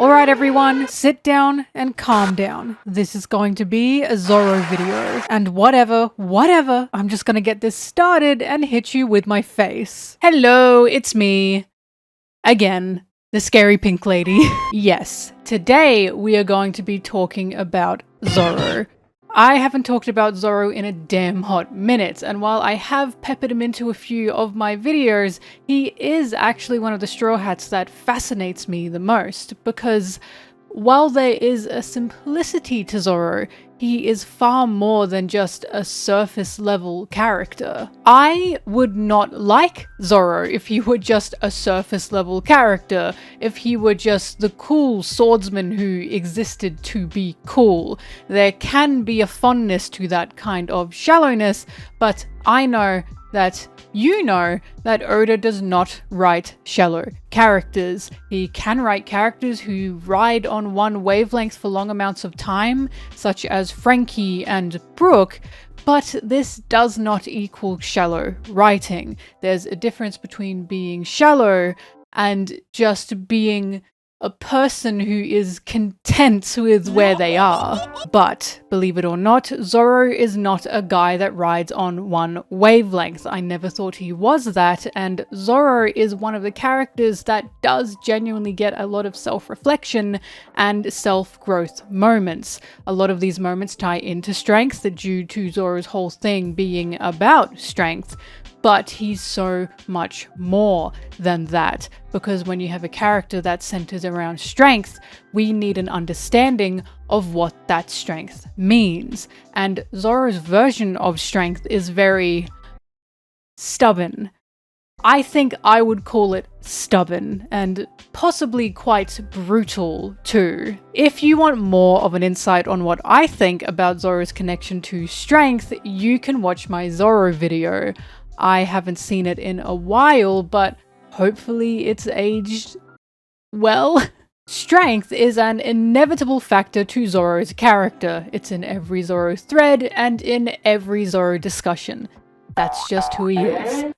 Alright everyone, sit down and calm down. This is going to be a Zoro video. And whatever, I'm just gonna get this started and hit you with my face. Hello, it's me. Again, the scary pink lady. Yes, today we are going to be talking about Zoro. I haven't talked about Zoro in a damn hot minute, and while I have peppered him into a few of my videos, he is actually one of the Straw Hats that fascinates me the most, because while there is a simplicity to Zoro, he is far more than just a surface level character. I would not like Zoro if he were just a surface level character, if he were just the cool swordsman who existed to be cool. There can be a fondness to that kind of shallowness, but I know that you know that Oda does not write shallow characters. He can write characters who ride on one wavelength for long amounts of time, such as Frankie and Brooke, but this does not equal shallow writing. There's a difference between being shallow and just being a person who is content with where they are. But, believe it or not, Zoro is not a guy that rides on one wavelength. I never thought he was that, and Zoro is one of the characters that does genuinely get a lot of self-reflection and self-growth moments. A lot of these moments tie into strength due to Zoro's whole thing being about strength. But he's so much more than that, because when you have a character that centers around strength, we need an understanding of what that strength means. And Zoro's version of strength is very stubborn. I think I would call it stubborn, and possibly quite brutal too. If you want more of an insight on what I think about Zoro's connection to strength, you can watch my Zoro video. I haven't seen it in a while, but hopefully it's aged well. Strength is an inevitable factor to Zoro's character. It's in every Zoro thread and in every Zoro discussion. That's just who he is.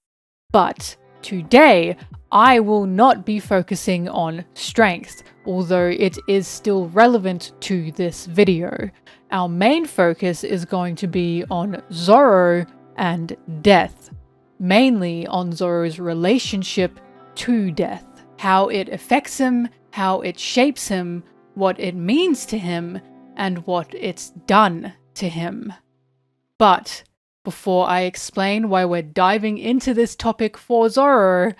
But today, I will not be focusing on strength, although it is still relevant to this video. Our main focus is going to be on Zoro and death. Mainly on Zoro's relationship to death, how it affects him, how it shapes him, what it means to him, and what it's done to him. But before I explain why we're diving into this topic for Zoro,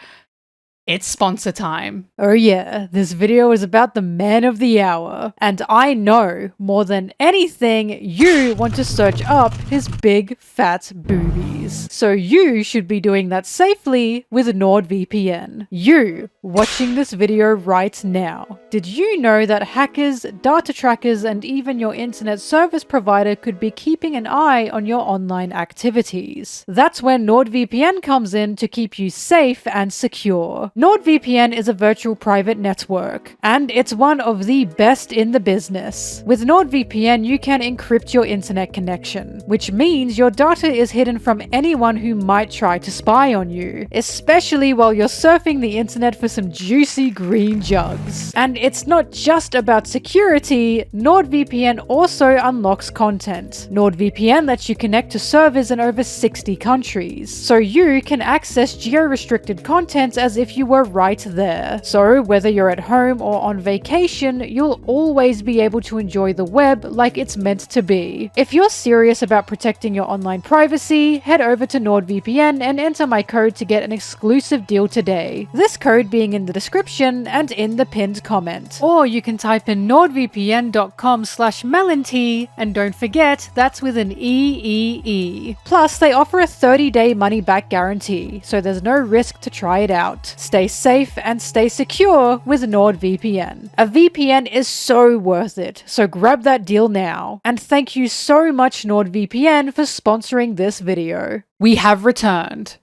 it's sponsor time. Oh yeah, this video is about the man of the hour, and I know more than anything you want to search up his big fat boobies. So you should be doing that safely with NordVPN. You watching this video right now. Did you know that hackers, data trackers, and even your internet service provider could be keeping an eye on your online activities? That's where NordVPN comes in to keep you safe and secure. NordVPN is a virtual private network, and it's one of the best in the business. With NordVPN, you can encrypt your internet connection, which means your data is hidden from anyone who might try to spy on you, especially while you're surfing the internet for some juicy green jugs. And it's not just about security, NordVPN also unlocks content. NordVPN lets you connect to servers in over 60 countries, so you can access geo-restricted content as if you were right there. So whether you're at home or on vacation, you'll always be able to enjoy the web like it's meant to be. If you're serious about protecting your online privacy, head over to NordVPN and enter my code to get an exclusive deal today. This code being in the description and in the pinned comment. Or you can type in nordvpn.com/melontea, and don't forget, that's with an EEE. Plus, they offer a 30-day money-back guarantee, so there's no risk to try it out. Stay safe and stay secure with NordVPN. A VPN is so worth it, so grab that deal now. And thank you so much NordVPN for sponsoring this video. We have returned.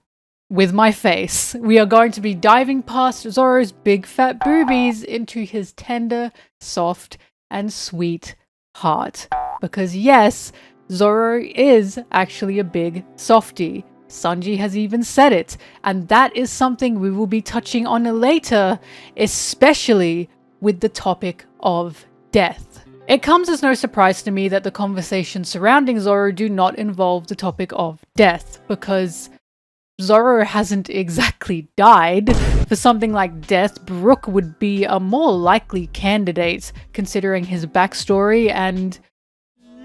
With my face, we are going to be diving past Zoro's big fat boobies into his tender, soft, and sweet heart. Because yes, Zoro is actually a big softie. Sanji has even said it, and that is something we will be touching on later, especially with the topic of death. It comes as no surprise to me that the conversations surrounding Zoro do not involve the topic of death, because Zoro hasn't exactly died. For something like death, Brook would be a more likely candidate, considering his backstory and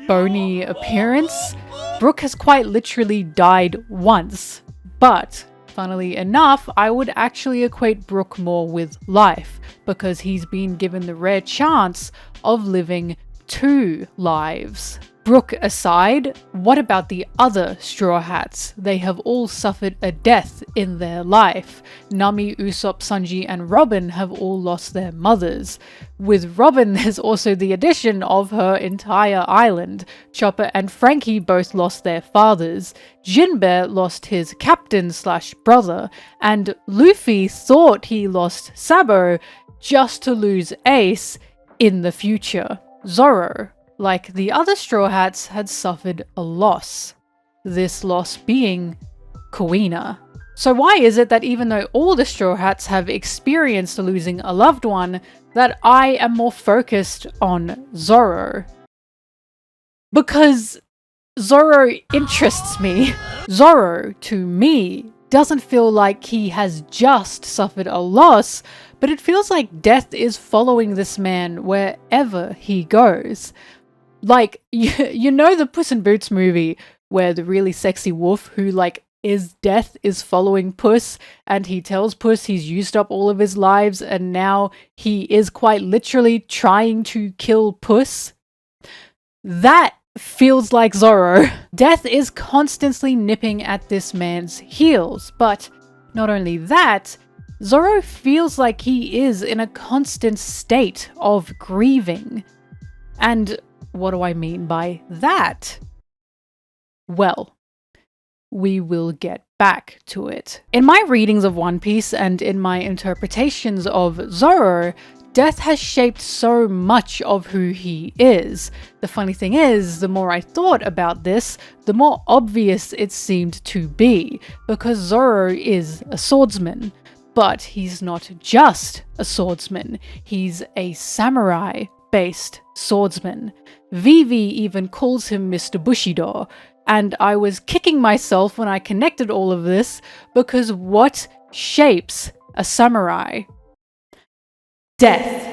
bony appearance. Brook has quite literally died once, but funnily enough, I would actually equate Brook more with life, because he's been given the rare chance of living 2 lives. Brook aside, what about the other Straw Hats? They have all suffered a death in their life. Nami, Usopp, Sanji, and Robin have all lost their mothers. With Robin, there's also the addition of her entire island. Chopper and Frankie both lost their fathers. Jinbe lost his captain/brother, and Luffy thought he lost Sabo just to lose Ace in the future. Zoro, like the other Straw Hats, had suffered a loss. This loss being Kuina. So why is it that even though all the Straw Hats have experienced losing a loved one, that I am more focused on Zoro? Because Zoro interests me. Zoro, to me, doesn't feel like he has just suffered a loss, but it feels like death is following this man wherever he goes. Like, you know the Puss in Boots movie where the really sexy wolf who is death is following Puss, and he tells Puss he's used up all of his lives and now he is quite literally trying to kill Puss? That feels like Zoro. Death is constantly nipping at this man's heels, but not only that, Zoro feels like he is in a constant state of grieving. And what do I mean by that? Well, we will get back to it. In my readings of One Piece and in my interpretations of Zoro, death has shaped so much of who he is. The funny thing is, the more I thought about this, the more obvious it seemed to be, because Zoro is a swordsman. But he's not just a swordsman, he's a samurai-based swordsman. Vivi even calls him Mr. Bushido, and I was kicking myself when I connected all of this, because what shapes a samurai? Death.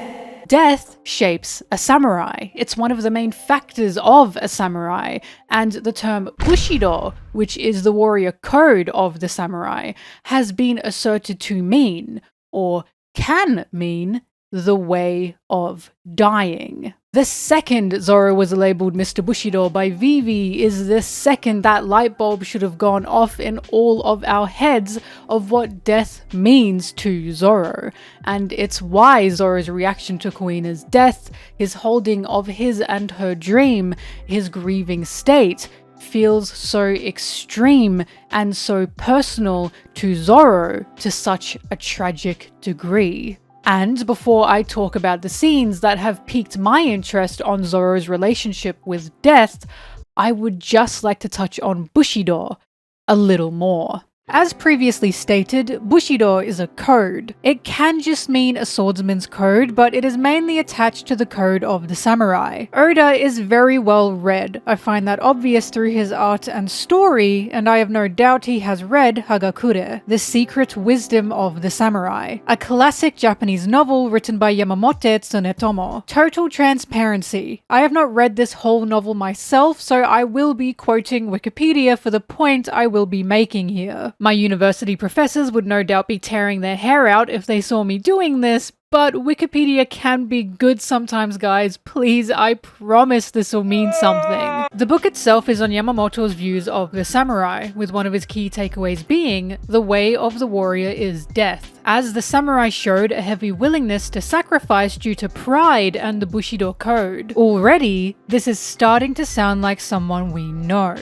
Death shapes a samurai. It's one of the main factors of a samurai, and the term Bushido, which is the warrior code of the samurai, has been asserted to mean, or can mean, the way of dying. The second Zoro was labeled Mr. Bushido by Vivi is the second that light bulb should have gone off in all of our heads of what death means to Zoro. And it's why Zoro's reaction to Kuina's death, his holding of his and her dream, his grieving state, feels so extreme and so personal to Zoro to such a tragic degree. And before I talk about the scenes that have piqued my interest on Zoro's relationship with death, I would just like to touch on Bushido a little more. As previously stated, Bushido is a code. It can just mean a swordsman's code, but it is mainly attached to the code of the samurai. Oda is very well read. I find that obvious through his art and story, and I have no doubt he has read Hagakure, The Secret Wisdom of the Samurai, a classic Japanese novel written by Yamamoto Tsunetomo. Total transparency. I have not read this whole novel myself, so I will be quoting Wikipedia for the point I will be making here. My university professors would no doubt be tearing their hair out if they saw me doing this, but Wikipedia can be good sometimes, guys. Please, I promise this will mean something. The book itself is on Yamamoto's views of the samurai, with one of his key takeaways being, the way of the warrior is death, as the samurai showed a heavy willingness to sacrifice due to pride and the Bushido code. Already, this is starting to sound like someone we know,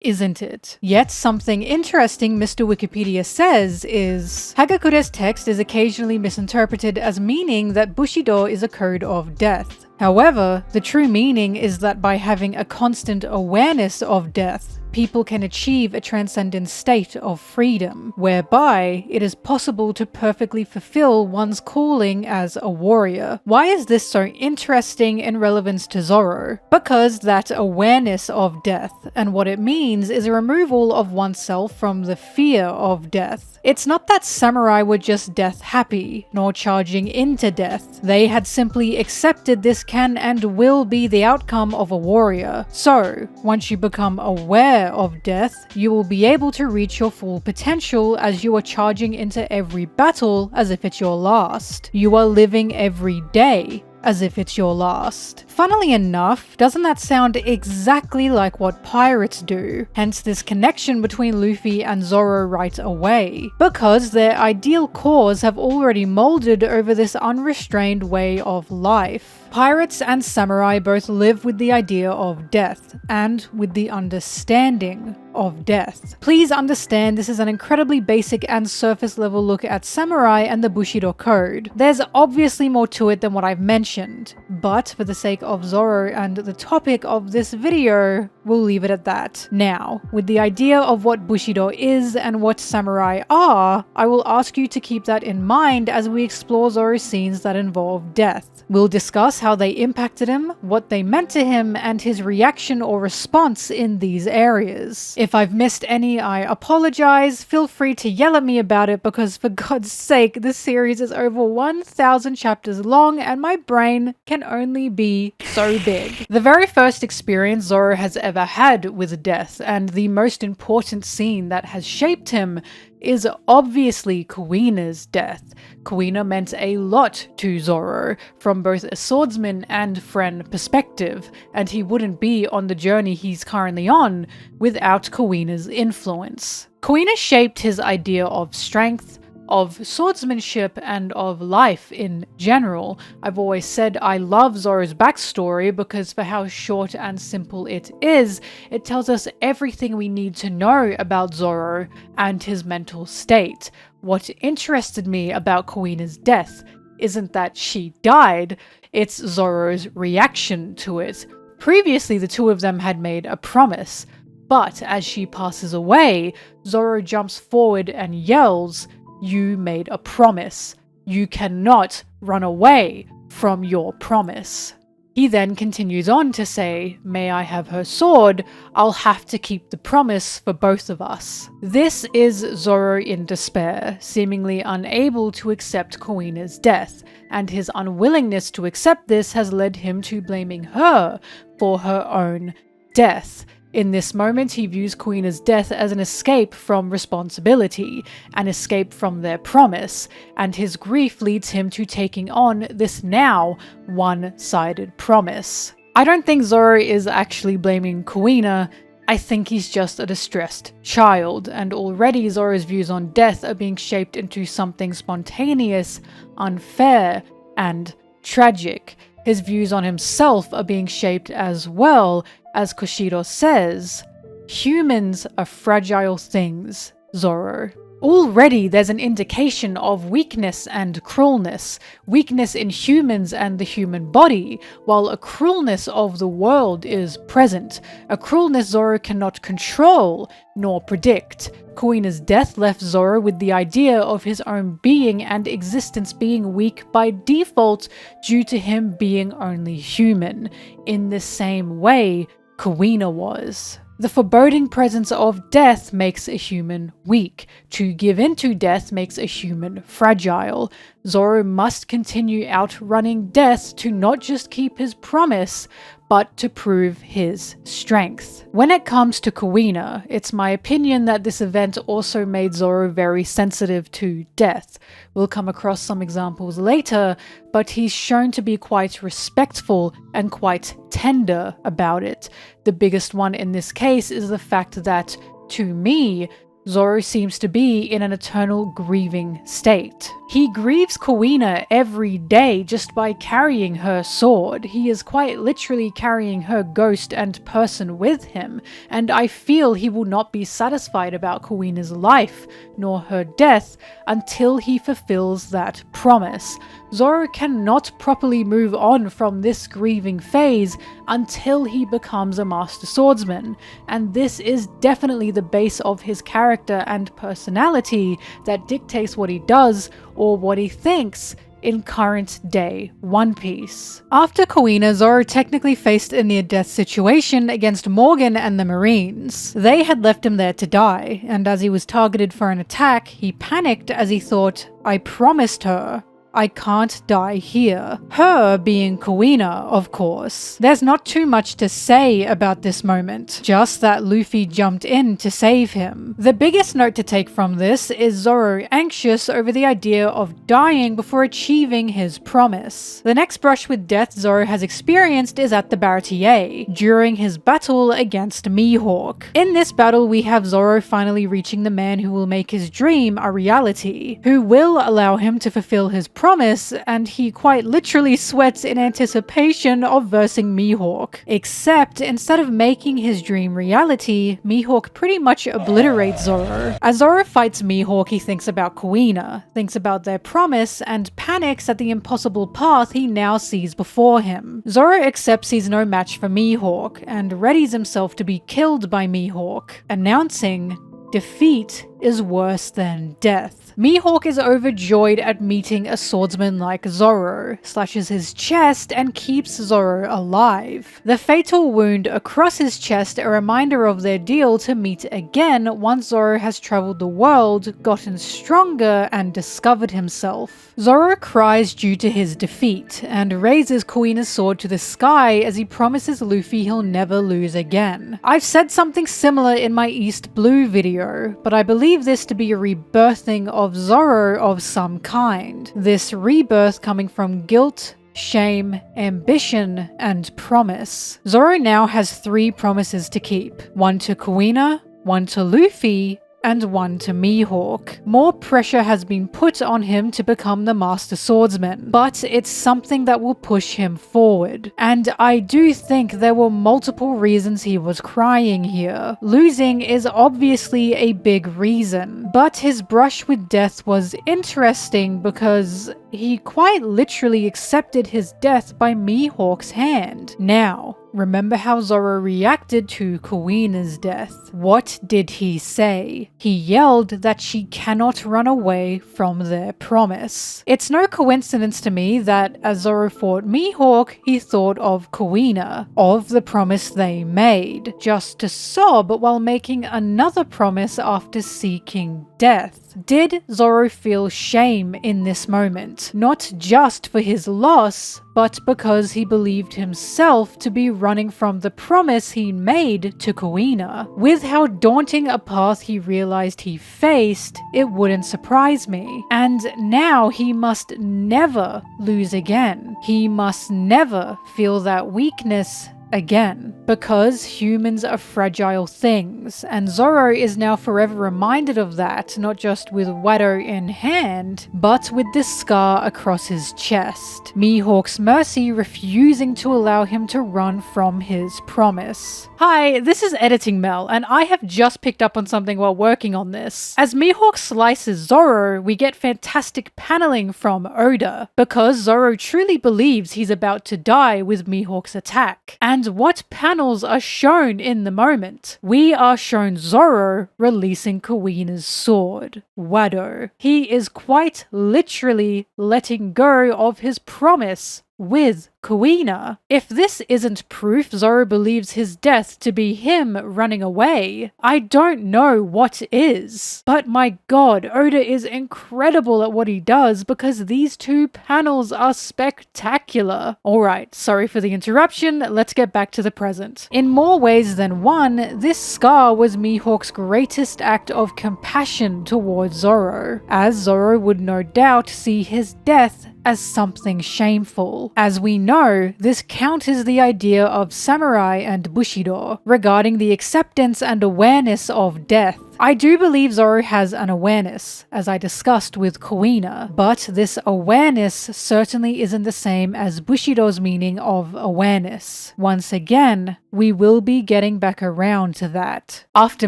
isn't it? Yet something interesting Mr. Wikipedia says is, Hagakure's text is occasionally misinterpreted as meaning that Bushido is a code of death. However, the true meaning is that by having a constant awareness of death, people can achieve a transcendent state of freedom, whereby it is possible to perfectly fulfill one's calling as a warrior. Why is this so interesting in relevance to Zoro? Because that awareness of death and what it means is a removal of oneself from the fear of death. It's not that samurai were just death happy, nor charging into death. They had simply accepted this can and will be the outcome of a warrior. So, once you become aware of death, you will be able to reach your full potential as you are charging into every battle as if it's your last. You are living every day as if it's your last. Funnily enough, doesn't that sound exactly like what pirates do? Hence this connection between Luffy and Zoro right away. Because their ideal cores have already molded over this unrestrained way of life. Pirates and samurai both live with the idea of death, and with the understanding of death. Please understand this is an incredibly basic and surface level look at samurai and the Bushido code. There's obviously more to it than what I've mentioned, but for the sake of Zoro and the topic of this video, we'll leave it at that. Now, with the idea of what Bushido is and what samurai are, I will ask you to keep that in mind as we explore Zoro's scenes that involve death. We'll discuss how they impacted him, what they meant to him, and his reaction or response in these areas. If I've missed any, I apologize. Feel free to yell at me about it because for God's sake, this series is over 1,000 chapters long and my brain can only be so big. The very first experience Zoro has ever had with death, and the most important scene that has shaped him, is obviously Kuina's death. Kuina meant a lot to Zoro, from both a swordsman and friend perspective, and he wouldn't be on the journey he's currently on without Kuina's influence. Kuina shaped his idea of strength, of swordsmanship, and of life in general. I've always said I love Zoro's backstory because for how short and simple it is, it tells us everything we need to know about Zoro and his mental state. What interested me about Kuina's death isn't that she died, it's Zoro's reaction to it. Previously, the two of them had made a promise, but as she passes away, Zoro jumps forward and yells, "You made a promise. You cannot run away from your promise." He then continues on to say, "May I have her sword? I'll have to keep the promise for both of us." This is Zoro in despair, seemingly unable to accept Kuina's death, and his unwillingness to accept this has led him to blaming her for her own death. In this moment, he views Kuina's death as an escape from responsibility, an escape from their promise, and his grief leads him to taking on this now one-sided promise. I don't think Zoro is actually blaming Kuina. I think he's just a distressed child, and already Zoro's views on death are being shaped into something spontaneous, unfair, and tragic. His views on himself are being shaped as well. As Bushido says, "Humans are fragile things, Zoro." Already there's an indication of weakness and cruelness. Weakness in humans and the human body, while a cruelness of the world is present. A cruelness Zoro cannot control nor predict. Kuina's death left Zoro with the idea of his own being and existence being weak by default due to him being only human. In the same way, Kuina was. The foreboding presence of death makes a human weak. To give in to death makes a human fragile. Zoro must continue outrunning death to not just keep his promise, but to prove his strength. When it comes to Kuina, it's my opinion that this event also made Zoro very sensitive to death. We'll come across some examples later, but he's shown to be quite respectful and quite tender about it. The biggest one in this case is the fact that, to me, Zoro seems to be in an eternal grieving state. He grieves Kuina every day just by carrying her sword. He is quite literally carrying her ghost and person with him, and I feel he will not be satisfied about Kuina's life, nor her death, until he fulfills that promise. Zoro cannot properly move on from this grieving phase until he becomes a master swordsman, and this is definitely the base of his character and personality that dictates what he does or what he thinks in current day One Piece. After Kuina, Zoro technically faced a near-death situation against Morgan and the Marines. They had left him there to die, and as he was targeted for an attack, he panicked as he thought, "I promised her I can't die here." Her being Kuina, of course. There's not too much to say about this moment, just that Luffy jumped in to save him. The biggest note to take from this is Zoro anxious over the idea of dying before achieving his promise. The next brush with death Zoro has experienced is at the Baratier, during his battle against Mihawk. In this battle, we have Zoro finally reaching the man who will make his dream a reality, who will allow him to fulfill his promise, and he quite literally sweats in anticipation of versing Mihawk. Except, instead of making his dream reality, Mihawk pretty much obliterates Zoro. As Zoro fights Mihawk, he thinks about Kuina, thinks about their promise, and panics at the impossible path he now sees before him. Zoro accepts he's no match for Mihawk, and readies himself to be killed by Mihawk, announcing, "Defeat is worse than death." Mihawk is overjoyed at meeting a swordsman like Zoro, slashes his chest and keeps Zoro alive. The fatal wound across his chest a reminder of their deal to meet again once Zoro has traveled the world, gotten stronger, and discovered himself. Zoro cries due to his defeat, and raises Kuina's sword to the sky as he promises Luffy he'll never lose again. I've said something similar in my East Blue video, but I believe this to be a rebirthing of Zoro of some kind. This rebirth coming from guilt, shame, ambition, and promise. Zoro now has 3 promises to keep. One to Kuina, one to Luffy, and one to Mihawk. More pressure has been put on him to become the Master Swordsman, but it's something that will push him forward. And I do think there were multiple reasons he was crying here. Losing is obviously a big reason, but his brush with death was interesting because he quite literally accepted his death by Mihawk's hand. Now, remember how Zoro reacted to Kuina's death. What did he say? He yelled that she cannot run away from their promise. It's no coincidence to me that as Zoro fought Mihawk, he thought of Kuina, of the promise they made, just to sob while making another promise after seeking death. Did Zoro feel shame in this moment? Not just for his loss, but because he believed himself to be running from the promise he made to Kuina. With how daunting a path he realized he faced, it wouldn't surprise me. And now he must never lose again. He must never feel that weakness again, because humans are fragile things, and Zoro is now forever reminded of that, not just with Wano in hand, but with this scar across his chest. Mihawk's mercy refusing to allow him to run from his promise. Hi, this is Editing Mel, and I have just picked up on something while working on this. As Mihawk slices Zoro, we get fantastic paneling from Oda, because Zoro truly believes he's about to die with Mihawk's attack. And what panels are shown in the moment? We are shown Zoro releasing Kuina's sword, Wano. He is quite literally letting go of his promise with Kuina. If this isn't proof Zoro believes his death to be him running away, I don't know what is. But my god, Oda is incredible at what he does because these 2 panels are spectacular. Alright, sorry for the interruption, let's get back to the present. In more ways than one, this scar was Mihawk's greatest act of compassion towards Zoro, as Zoro would no doubt see his death as something shameful. As we know, this counters the idea of samurai and Bushido regarding the acceptance and awareness of death. I do believe Zoro has an awareness, as I discussed with Kuina, but this awareness certainly isn't the same as Bushido's meaning of awareness. Once again, we will be getting back around to that. After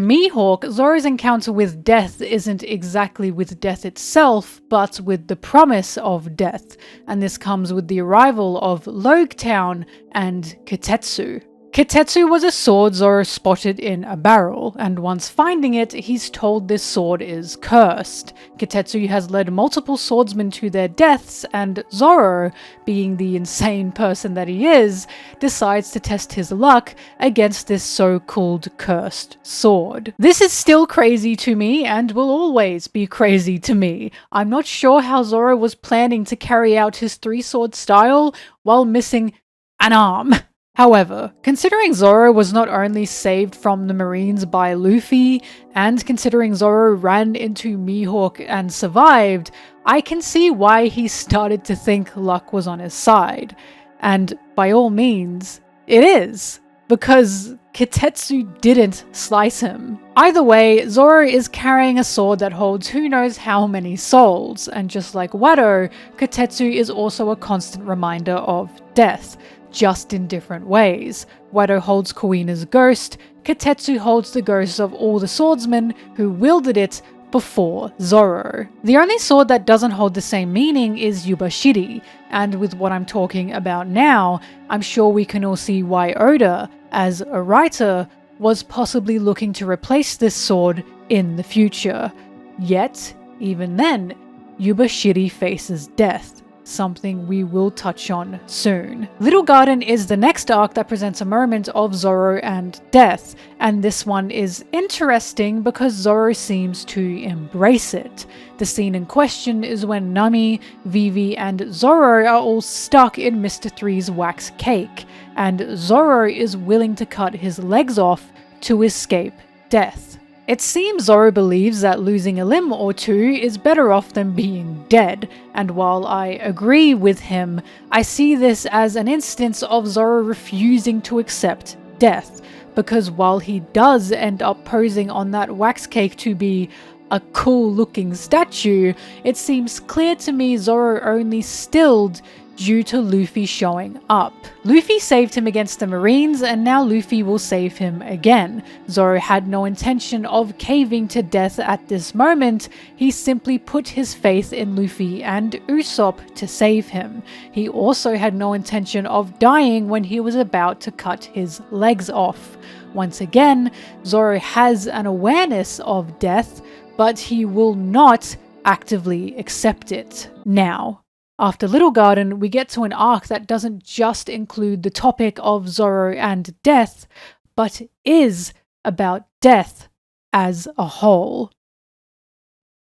Mihawk, Zoro's encounter with death isn't exactly with death itself, but with the promise of death, and this comes with the arrival of Logetown and Kitetsu. Kitetsu was a sword Zoro spotted in a barrel, and once finding it, he's told this sword is cursed. Kitetsu has led multiple swordsmen to their deaths, and Zoro, being the insane person that he is, decides to test his luck against this so-called cursed sword. This is still crazy to me, and will always be crazy to me. I'm not sure how Zoro was planning to carry out his three-sword style while missing an arm. However, considering Zoro was not only saved from the Marines by Luffy, and considering Zoro ran into Mihawk and survived, I can see why he started to think luck was on his side. And by all means, it is, because Kitetsu didn't slice him. Either way, Zoro is carrying a sword that holds who knows how many souls, and just like Wano, Kitetsu is also a constant reminder of death, just in different ways. Wano holds Kuina's ghost, Kitetsu holds the ghosts of all the swordsmen who wielded it before Zoro. The only sword that doesn't hold the same meaning is Yubashiri, and with what I'm talking about now, I'm sure we can all see why Oda, as a writer, was possibly looking to replace this sword in the future. Yet, even then, Yubashiri faces death, something we will touch on soon. Little Garden is the next arc that presents a moment of Zoro and death, and this one is interesting because Zoro seems to embrace it. The scene in question is when Nami, Vivi, and Zoro are all stuck in Mr. Three's wax cake, and Zoro is willing to cut his legs off to escape death. It seems Zoro believes that losing a limb or two is better off than being dead, and while I agree with him, I see this as an instance of Zoro refusing to accept death, because while he does end up posing on that wax cake to be a cool looking statue, it seems clear to me Zoro only stilled due to Luffy showing up. Luffy saved him against the Marines, and now Luffy will save him again. Zoro had no intention of caving to death at this moment, he simply put his faith in Luffy and Usopp to save him. He also had no intention of dying when he was about to cut his legs off. Once again, Zoro has an awareness of death, but he will not actively accept it. Now, after Little Garden, we get to an arc that doesn't just include the topic of Zoro and death, but is about death as a whole.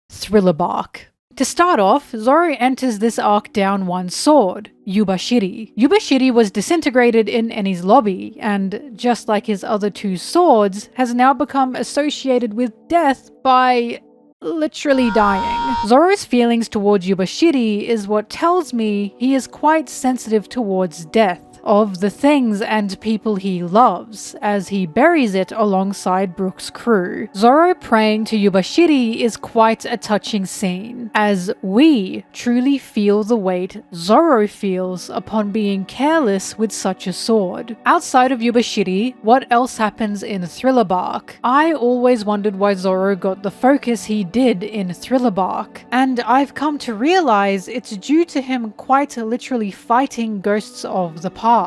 Thriller Bark. To start off, Zoro enters this arc down one sword, Yubashiri. Yubashiri was disintegrated in Eni's lobby, and just like his other two swords, has now become associated with death by literally dying. Zoro's feelings towards Yubashiri is what tells me he is quite sensitive towards death of the things and people he loves, as he buries it alongside Brook's crew. Zoro praying to Yubashiri is quite a touching scene, as we truly feel the weight Zoro feels upon being careless with such a sword. Outside of Yubashiri, what else happens in Thriller Bark? I always wondered why Zoro got the focus he did in Thriller Bark, and I've come to realize it's due to him quite literally fighting ghosts of the past.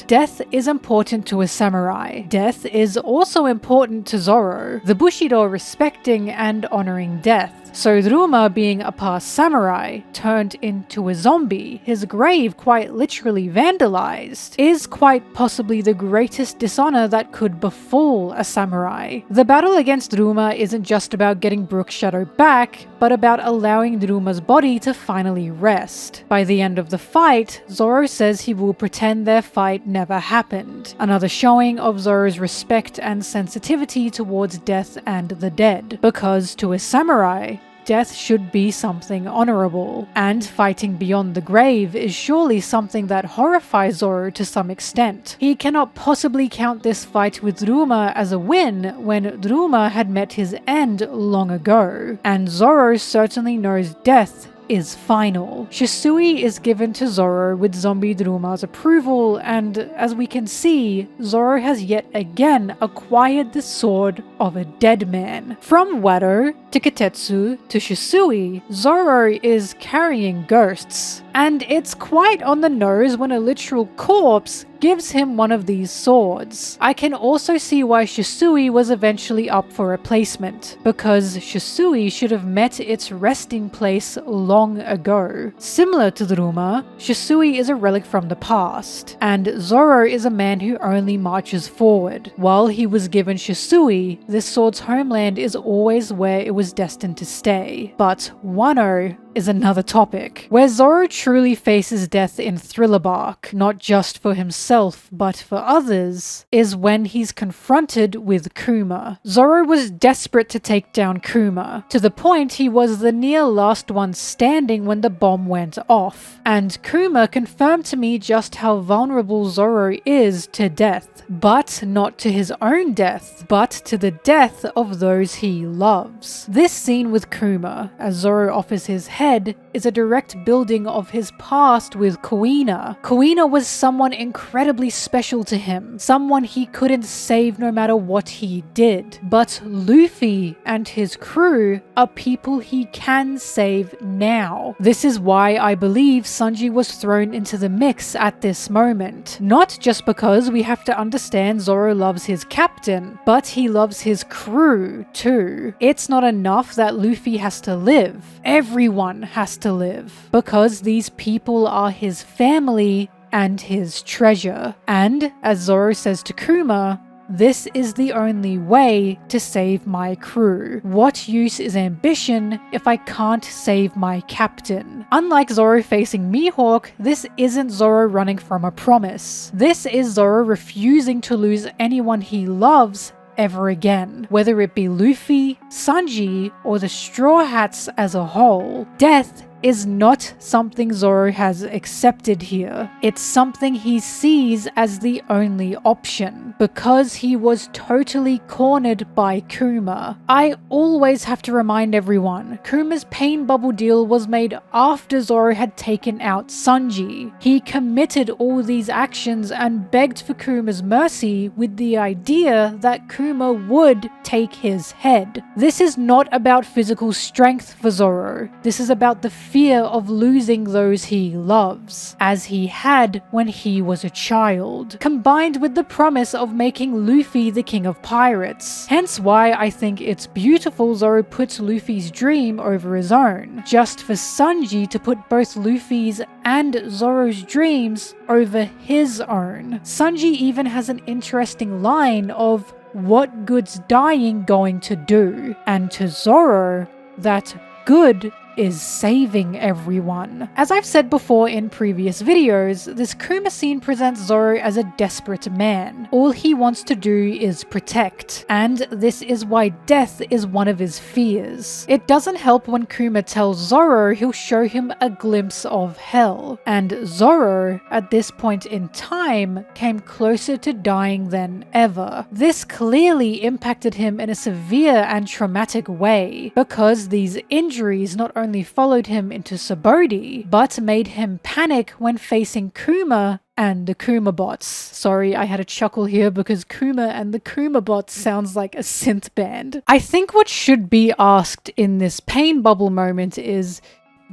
Death is important to a samurai. Death is also important to Zoro, the Bushido respecting and honoring death. So Ruma, being a past samurai, turned into a zombie, his grave quite literally vandalized, is quite possibly the greatest dishonor that could befall a samurai. The battle against Ruma isn't just about getting Brook's shadow back, but about allowing Ruma's body to finally rest. By the end of the fight, Zoro says he will pretend their fight never happened. Another showing of Zoro's respect and sensitivity towards death and the dead, because to a samurai, death should be something honorable, and fighting beyond the grave is surely something that horrifies Zoro to some extent. He cannot possibly count this fight with Ruma as a win when Ruma had met his end long ago, and Zoro certainly knows death is final. Shisui is given to Zoro with Zombie Druma's approval, and as we can see, Zoro has yet again acquired the sword of a dead man. From Wano to Kitetsu to Shisui, Zoro is carrying ghosts, and it's quite on the nose when a literal corpse gives him one of these swords. I can also see why Shisui was eventually up for replacement, because Shisui should have met its resting place long ago. Similar to Druma, Shisui is a relic from the past, and Zoro is a man who only marches forward. While he was given Shisui, this sword's homeland is always where it was destined to stay. But Wano is another topic, where Zoro truly faces death in Thriller Bark, not just for himself but for others, is when he's confronted with Kuma. Zoro was desperate to take down Kuma, to the point he was the near last one standing when the bomb went off, and Kuma confirmed to me just how vulnerable Zoro is to death, but not to his own death, but to the death of those he loves. This scene with Kuma, as Zoro offers his head, is a direct building of his past with Kuina. Kuina was someone incredibly special to him, someone he couldn't save no matter what he did. But Luffy and his crew are people he can save now. This is why I believe Sanji was thrown into the mix at this moment. Not just because we have to understand Zoro loves his captain, but he loves his crew too. It's not enough that Luffy has to live. Everyone has to live, because these people are his family and his treasure. And as Zoro says to Kuma, this is the only way to save my crew. What use is ambition if I can't save my captain? Unlike Zoro facing Mihawk, this isn't Zoro running from a promise. This is Zoro refusing to lose anyone he loves ever again, whether it be Luffy, Sanji, or the Straw Hats as a whole. Death is not something Zoro has accepted here. It's something he sees as the only option, because he was totally cornered by Kuma. I always have to remind everyone, Kuma's pain bubble deal was made after Zoro had taken out Sanji. He committed all these actions and begged for Kuma's mercy with the idea that Kuma would take his head. This is not about physical strength for Zoro. This is about the fear of losing those he loves, as he had when he was a child, combined with the promise of making Luffy the king of pirates. Hence why I think it's beautiful Zoro puts Luffy's dream over his own, just for Sanji to put both Luffy's and Zoro's dreams over his own. Sanji even has an interesting line of, "What good's dying going to do?" And to Zoro, that good is saving everyone. As I've said before in previous videos, this Kuma scene presents Zoro as a desperate man. All he wants to do is protect, and this is why death is one of his fears. It doesn't help when Kuma tells Zoro he'll show him a glimpse of hell, and Zoro, at this point in time, came closer to dying than ever. This clearly impacted him in a severe and traumatic way, because these injuries not only followed him into Sabodi, but made him panic when facing Kuma and the Kuma bots. Sorry, I had a chuckle here because Kuma and the Kuma bots sounds like a synth band. I think what should be asked in this pain bubble moment is,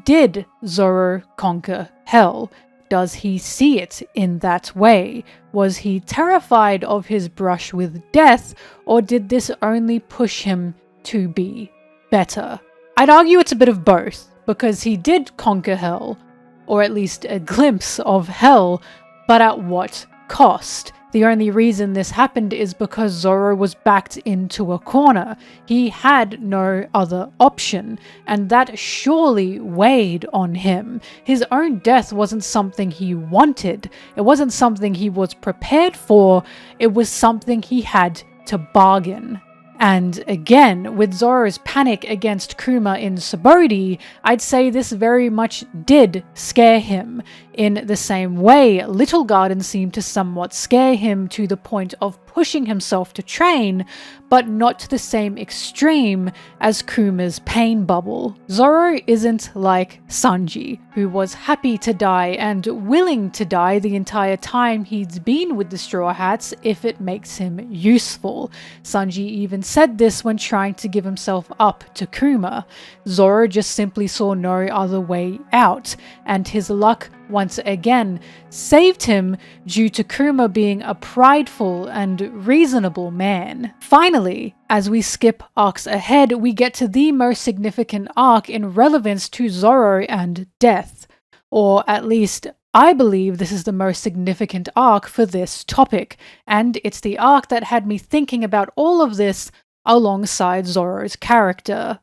did Zoro conquer hell? Does he see it in that way? Was he terrified of his brush with death, or did this only push him to be better? I'd argue it's a bit of both, because he did conquer hell, or at least a glimpse of hell, but at what cost? The only reason this happened is because Zoro was backed into a corner. He had no other option, and that surely weighed on him. His own death wasn't something he wanted. It wasn't something he was prepared for. It was something he had to bargain. And again, with Zoro's panic against Kuma in Sabaody, I'd say this very much did scare him. In the same way, Little Garden seemed to somewhat scare him to the point of pushing himself to train, but not to the same extreme as Kuma's pain bubble. Zoro isn't like Sanji, who was happy to die and willing to die the entire time he's been with the Straw Hats if it makes him useful. Sanji even said this when trying to give himself up to Kuma. Zoro just simply saw no other way out, and his luck once again saved him due to Kuma being a prideful and reasonable man. Finally, as we skip arcs ahead, we get to the most significant arc in relevance to Zoro and death. Or at least, I believe this is the most significant arc for this topic, and it's the arc that had me thinking about all of this alongside Zoro's character.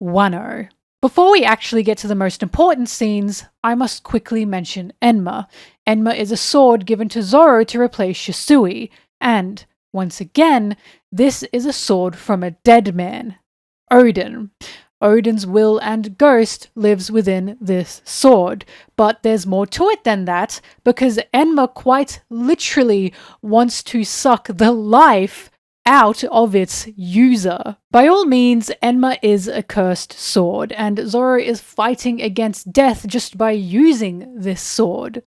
Wano. Before we actually get to the most important scenes, I must quickly mention Enma. Enma is a sword given to Zoro to replace Shisui, and, once again, this is a sword from a dead man, Odin. Odin's will and ghost lives within this sword, but there's more to it than that, because Enma quite literally wants to suck the life out of its user. By all means, Enma is a cursed sword, and Zoro is fighting against death just by using this sword.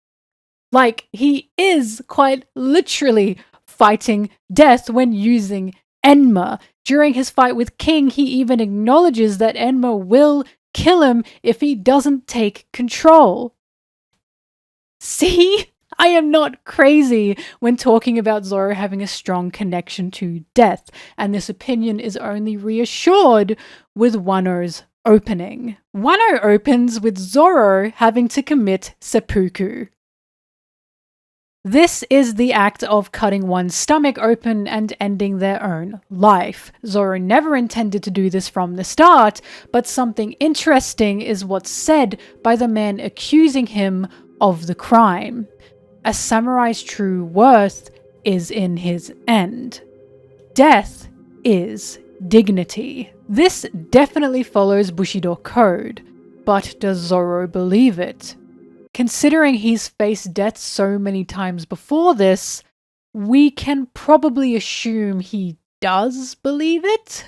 Like, he is quite literally fighting death when using Enma. During his fight with King, he even acknowledges that Enma will kill him if he doesn't take control. See? I am not crazy when talking about Zoro having a strong connection to death, and this opinion is only reassured with Wano's opening. Wano opens with Zoro having to commit seppuku. This is the act of cutting one's stomach open and ending their own life. Zoro never intended to do this from the start, but something interesting is what's said by the man accusing him of the crime. A samurai's true worth is in his end. Death is dignity. This definitely follows Bushido code, but does Zoro believe it? Considering he's faced death so many times before this, we can probably assume he does believe it.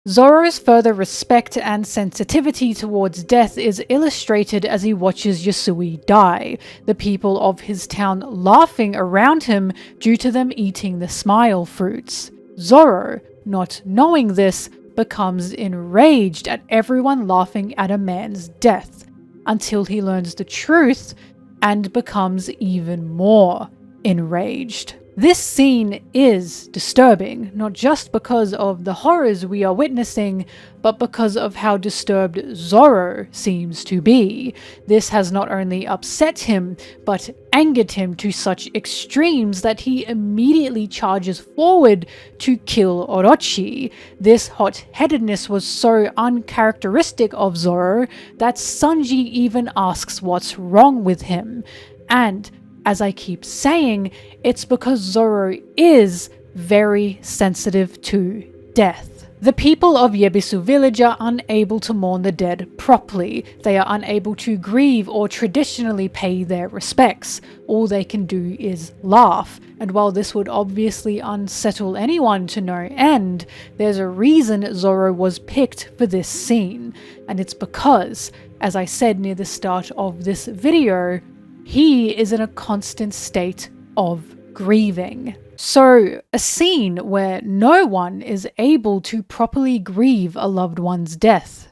Zoro's further respect and sensitivity towards death is illustrated as he watches Yasui die, the people of his town laughing around him due to them eating the smile fruits. Zoro, not knowing this, becomes enraged at everyone laughing at a man's death, until he learns the truth and becomes even more enraged. This scene is disturbing, not just because of the horrors we are witnessing, but because of how disturbed Zoro seems to be. This has not only upset him, but angered him to such extremes that he immediately charges forward to kill Orochi. This hot-headedness was so uncharacteristic of Zoro that Sanji even asks what's wrong with him. And as I keep saying, it's because Zoro is very sensitive to death. The people of Ebisu village are unable to mourn the dead properly. They are unable to grieve or traditionally pay their respects. All they can do is laugh. And while this would obviously unsettle anyone to no end, there's a reason Zoro was picked for this scene. And it's because, as I said near the start of this video, he is in a constant state of grieving. So, a scene where no one is able to properly grieve a loved one's death.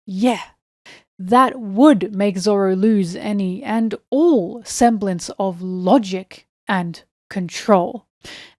Yeah, that would make Zoro lose any and all semblance of logic and control.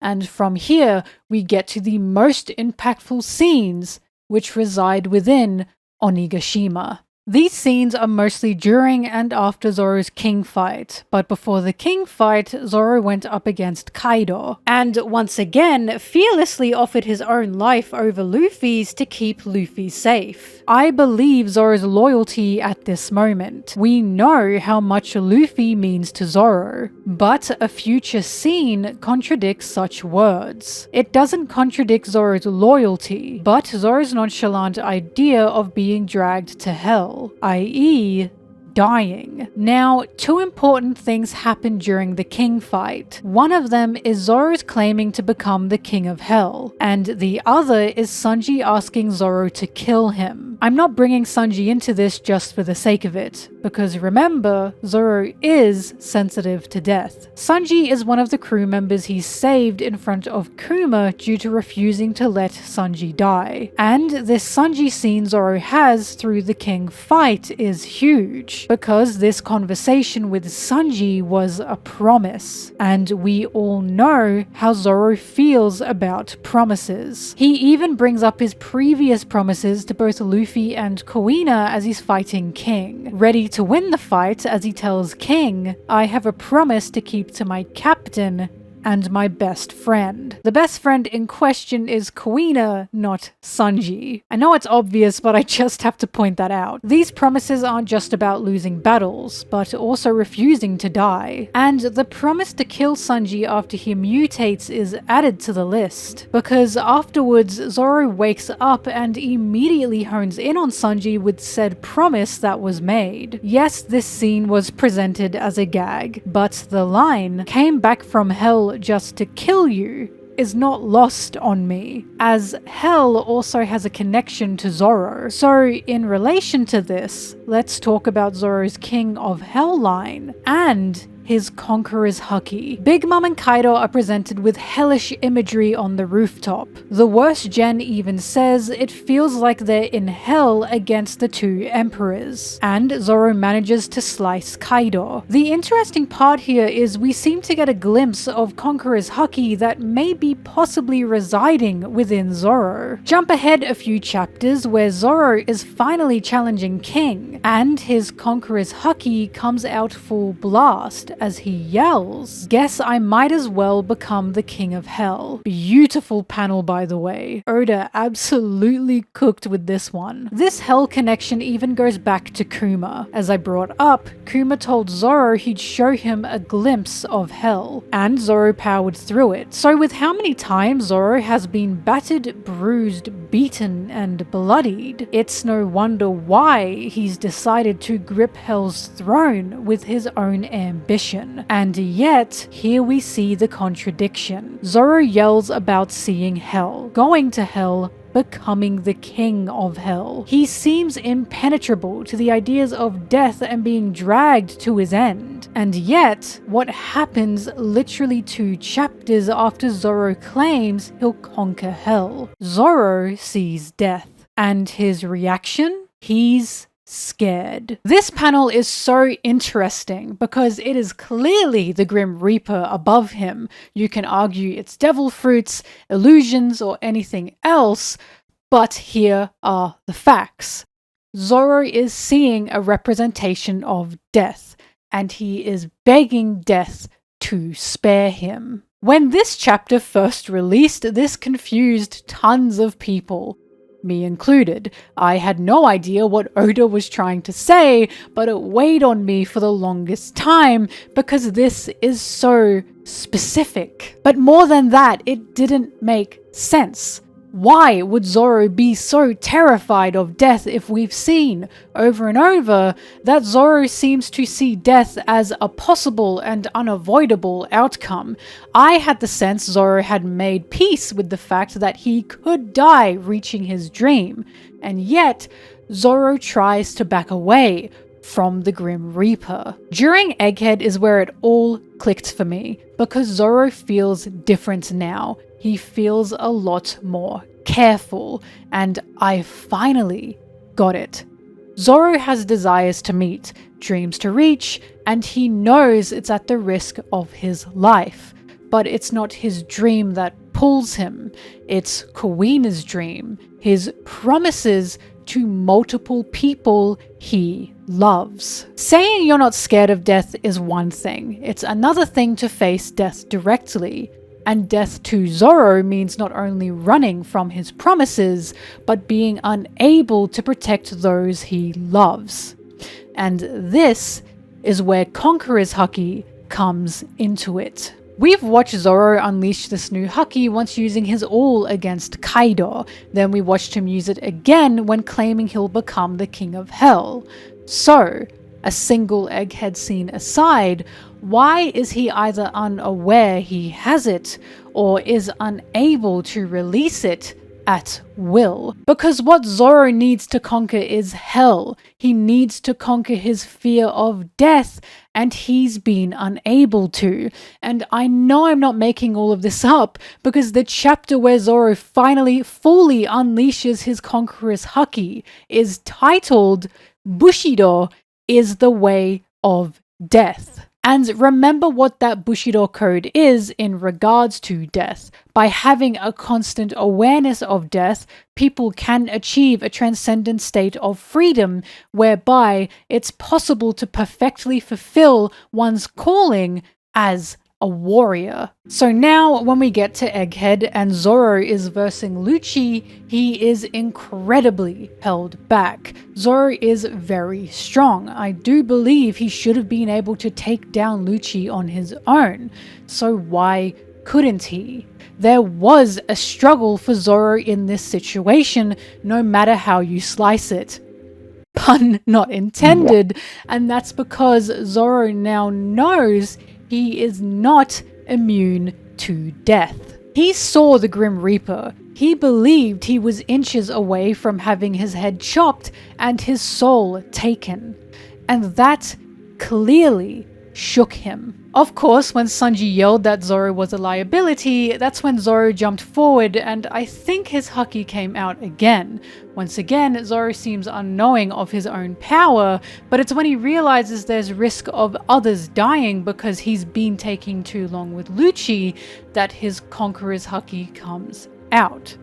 And from here, we get to the most impactful scenes, which reside within Onigashima. These scenes are mostly during and after Zoro's king fight, but before the king fight, Zoro went up against Kaido, and once again fearlessly offered his own life over Luffy's to keep Luffy safe. I believe Zoro's loyalty at this moment. We know how much Luffy means to Zoro, but a future scene contradicts such words. It doesn't contradict Zoro's loyalty, but Zoro's nonchalant idea of being dragged to hell, i.e., dying. Now, two important things happen during the king fight. One of them is Zoro's claiming to become the king of hell, and the other is Sanji asking Zoro to kill him. I'm not bringing Sanji into this just for the sake of it, because remember, Zoro is sensitive to death. Sanji is one of the crew members he saved in front of Kuma due to refusing to let Sanji die. And this Sanji scene Zoro has through the king fight is huge, because this conversation with Sanji was a promise, and we all know how Zoro feels about promises. He even brings up his previous promises to both Luffy and Kuina as he's fighting King. Ready to win the fight as he tells King, "I have a promise to keep to my captain and my best friend." The best friend in question is Kuina, not Sanji. I know it's obvious, but I just have to point that out. These promises aren't just about losing battles, but also refusing to die. And the promise to kill Sanji after he mutates is added to the list, because afterwards Zoro wakes up and immediately hones in on Sanji with said promise that was made. Yes, this scene was presented as a gag, but the line "came back from hell just to kill you" is not lost on me, as hell also has a connection to Zoro. So in relation to this, let's talk about Zoro's King of Hell line and his Conqueror's Haki. Big Mom and Kaido are presented with hellish imagery on the rooftop. The worst gen even says it feels like they're in hell against the two emperors, and Zoro manages to slice Kaido. The interesting part here is we seem to get a glimpse of Conqueror's Haki that may be possibly residing within Zoro. Jump ahead a few chapters where Zoro is finally challenging King, and his Conqueror's Haki comes out full blast as he yells, "Guess I might as well become the king of hell." Beautiful panel, by the way. Oda absolutely cooked with this one. This hell connection even goes back to Kuma. As I brought up, Kuma told Zoro he'd show him a glimpse of hell, and Zoro powered through it. So with how many times Zoro has been battered, bruised, beaten, and bloodied, it's no wonder why he's decided to grip hell's throne with his own ambition. And yet, here we see the contradiction. Zoro yells about seeing hell, going to hell, becoming the king of hell. He seems impenetrable to the ideas of death and being dragged to his end. And yet, what happens literally 2 chapters after Zoro claims he'll conquer hell? Zoro sees death, and his reaction? He's scared. This panel is so interesting because it is clearly the Grim Reaper above him. You can argue it's devil fruits, illusions, or anything else, but here are the facts. Zoro is seeing a representation of death, and he is begging death to spare him. When this chapter first released, this confused tons of people, me included. I had no idea what Oda was trying to say, but it weighed on me for the longest time because this is so specific. But more than that, it didn't make sense. Why would Zoro be so terrified of death if we've seen over and over that Zoro seems to see death as a possible and unavoidable outcome? I had the sense Zoro had made peace with the fact that he could die reaching his dream, and yet Zoro tries to back away from the Grim Reaper. During Egghead is where it all clicked for me, because Zoro feels different now. He feels a lot more careful, and I finally got it. Zoro has desires to meet, dreams to reach, and he knows it's at the risk of his life. But it's not his dream that pulls him, it's Kuina's dream, his promises to multiple people he loves. Saying you're not scared of death is one thing. It's another thing to face death directly. And death to Zoro means not only running from his promises, but being unable to protect those he loves. And this is where Conqueror's Haki comes into it. We've watched Zoro unleash this new Haki once using his all against Kaido. Then we watched him use it again when claiming he'll become the King of Hell. So, a single egghead scene aside, why is he either unaware he has it or is unable to release it at will? Because what Zoro needs to conquer is hell. He needs to conquer his fear of death, and he's been unable to. And I know I'm not making all of this up, because the chapter where Zoro finally fully unleashes his Conqueror's Haki is titled Bushido is the Way of Death. And remember what that Bushido code is in regards to death. By having a constant awareness of death, people can achieve a transcendent state of freedom whereby it's possible to perfectly fulfill one's calling as a warrior. So now when we get to Egghead and Zoro is versing Lucci, he is incredibly held back. Zoro is very strong. I do believe he should have been able to take down Lucci on his own. So why couldn't he? There was a struggle for Zoro in this situation, no matter how you slice it. Pun not intended, and that's because Zoro now knows he is not immune to death. He saw the Grim Reaper. He believed he was inches away from having his head chopped and his soul taken. And that clearly shook him. Of course, when Sanji yelled that Zoro was a liability, that's when Zoro jumped forward and I think his Haki came out again. Once again, Zoro seems unknowing of his own power, but it's when he realizes there's risk of others dying because he's been taking too long with Lucci that his Conqueror's Haki comes out.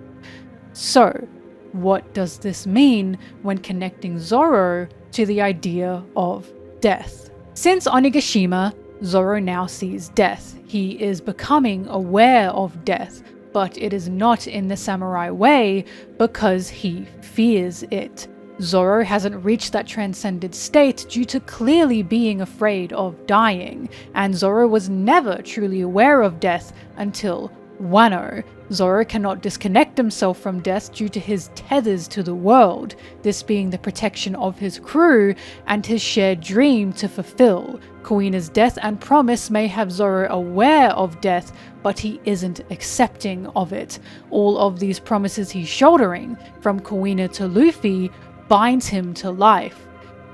So, what does this mean when connecting Zoro to the idea of death? Since Onigashima, Zoro now sees death. He is becoming aware of death, but it is not in the samurai way because he fears it. Zoro hasn't reached that transcended state due to clearly being afraid of dying, and Zoro was never truly aware of death until Wano. Zoro cannot disconnect himself from death due to his tethers to the world, this being the protection of his crew and his shared dream to fulfill. Kuina's death and promise may have Zoro aware of death, but he isn't accepting of it. All of these promises he's shouldering, from Kuina to Luffy, binds him to life,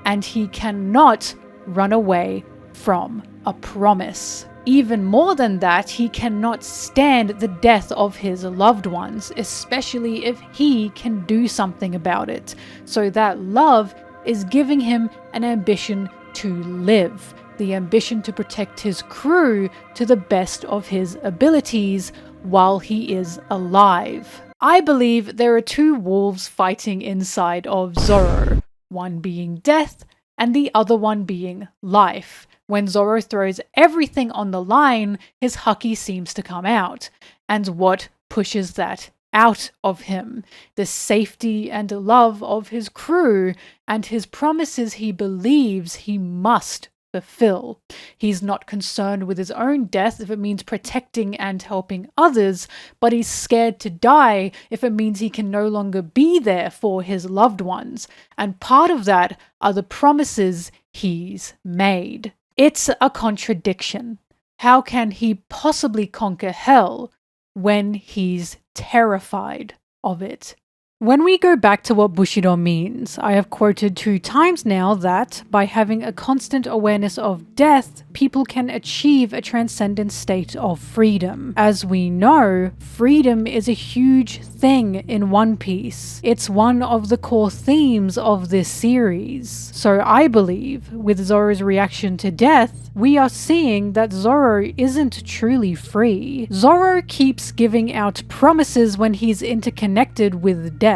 and he cannot run away from a promise. Even more than that, he cannot stand the death of his loved ones, especially if he can do something about it. So that love is giving him an ambition to live, the ambition to protect his crew to the best of his abilities while he is alive. I believe there are two wolves fighting inside of Zoro, one being death and the other one being life. When Zoro throws everything on the line, his Haki seems to come out. And what pushes that out of him? The safety and love of his crew and his promises he believes he must fulfill. He's not concerned with his own death if it means protecting and helping others, but he's scared to die if it means he can no longer be there for his loved ones. And part of that are the promises he's made. It's a contradiction. How can he possibly conquer hell when he's terrified of it? When we go back to what Bushido means, I have quoted 2 times now that, by having a constant awareness of death, people can achieve a transcendent state of freedom. As we know, freedom is a huge thing in One Piece. It's one of the core themes of this series. So I believe, with Zoro's reaction to death, we are seeing that Zoro isn't truly free. Zoro keeps giving out promises when he's interconnected with death.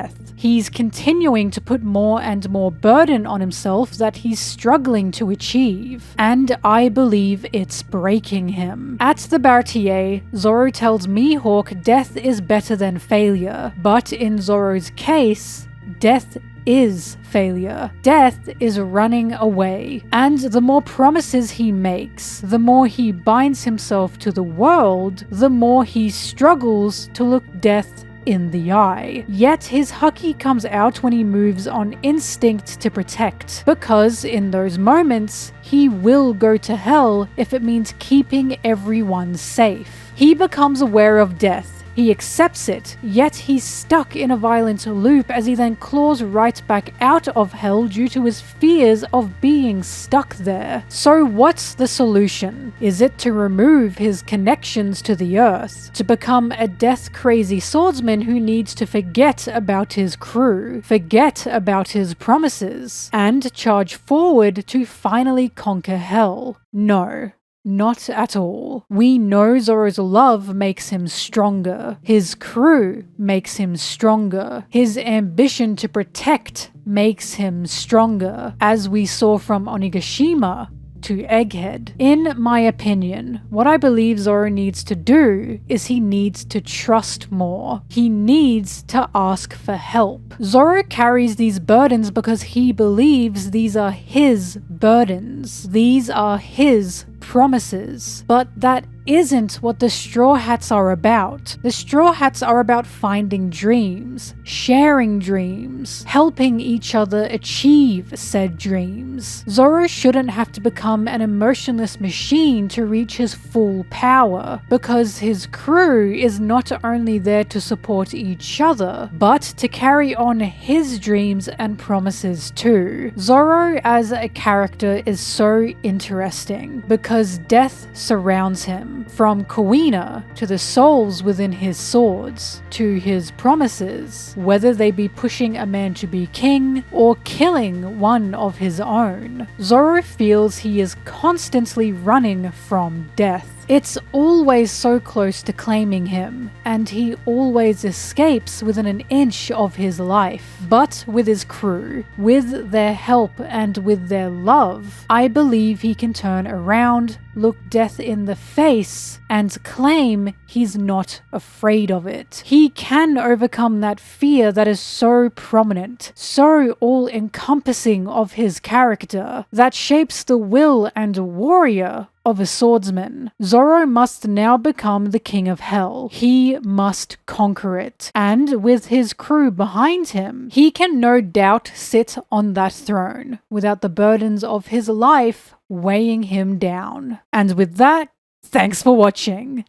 He's continuing to put more and more burden on himself that he's struggling to achieve, and I believe it's breaking him. At the Bartier, Zoro tells Mihawk death is better than failure, but in Zoro's case, death is failure. Death is running away, and the more promises he makes, the more he binds himself to the world, the more he struggles to look death in the eye. Yet his Haki comes out when he moves on instinct to protect, because in those moments, he will go to hell if it means keeping everyone safe. He becomes aware of death. He accepts it, yet he's stuck in a violent loop as he then claws right back out of hell due to his fears of being stuck there. So what's the solution? Is it to remove his connections to the earth? To become a death-crazy swordsman who needs to forget about his crew, forget about his promises, and charge forward to finally conquer hell? No. Not at all. We know Zoro's love makes him stronger. His crew makes him stronger. His ambition to protect makes him stronger, as we saw from Onigashima to Egghead. In my opinion, what I believe Zoro needs to do is he needs to trust more. He needs to ask for help. Zoro carries these burdens because he believes these are his burdens. These are his promises. But that isn't what the Straw Hats are about. The Straw Hats are about finding dreams, sharing dreams, helping each other achieve said dreams. Zoro shouldn't have to become an emotionless machine to reach his full power, because his crew is not only there to support each other, but to carry on his dreams and promises too. Zoro as a character is so interesting, because death surrounds him. From Kuina to the souls within his swords, to his promises, whether they be pushing a man to be king or killing one of his own. Zoro feels he is constantly running from death. It's always so close to claiming him, and he always escapes within an inch of his life. But with his crew, with their help and with their love, I believe he can turn around, look death in the face, and claim he's not afraid of it. He can overcome that fear that is so prominent, so all-encompassing of his character, that shapes the will and warrior of a swordsman. Zoro must now become the king of hell. He must conquer it. And with his crew behind him, he can no doubt sit on that throne without the burdens of his life weighing him down. And with that, thanks for watching.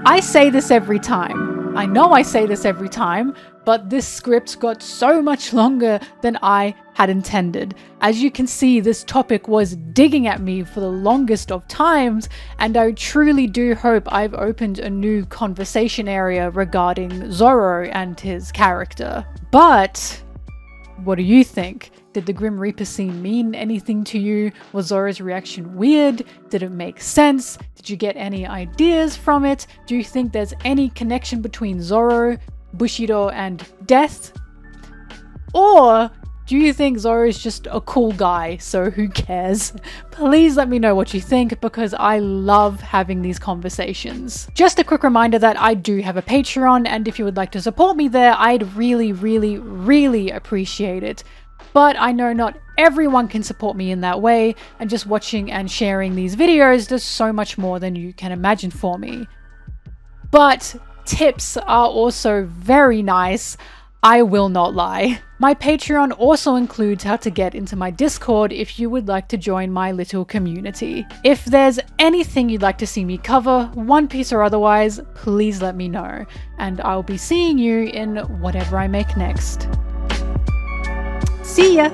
I say this every time. I know I say this every time, but this script got so much longer than I had intended. As you can see, this topic was digging at me for the longest of times, and I truly do hope I've opened a new conversation area regarding Zoro and his character. But what do you think? Did the Grim Reaper scene mean anything to you? Was Zoro's reaction weird? Did it make sense? Did you get any ideas from it? Do you think there's any connection between Zoro, Bushido, and death? Or do you think Zoro is just a cool guy, so who cares? Please let me know what you think, because I love having these conversations. Just a quick reminder that I do have a Patreon, and if you would like to support me there, I'd really appreciate it. But I know not everyone can support me in that way, and just watching and sharing these videos does so much more than you can imagine for me. But tips are also very nice, I will not lie. My Patreon also includes how to get into my Discord if you would like to join my little community. If there's anything you'd like to see me cover, One Piece or otherwise, please let me know, and I'll be seeing you in whatever I make next. See ya!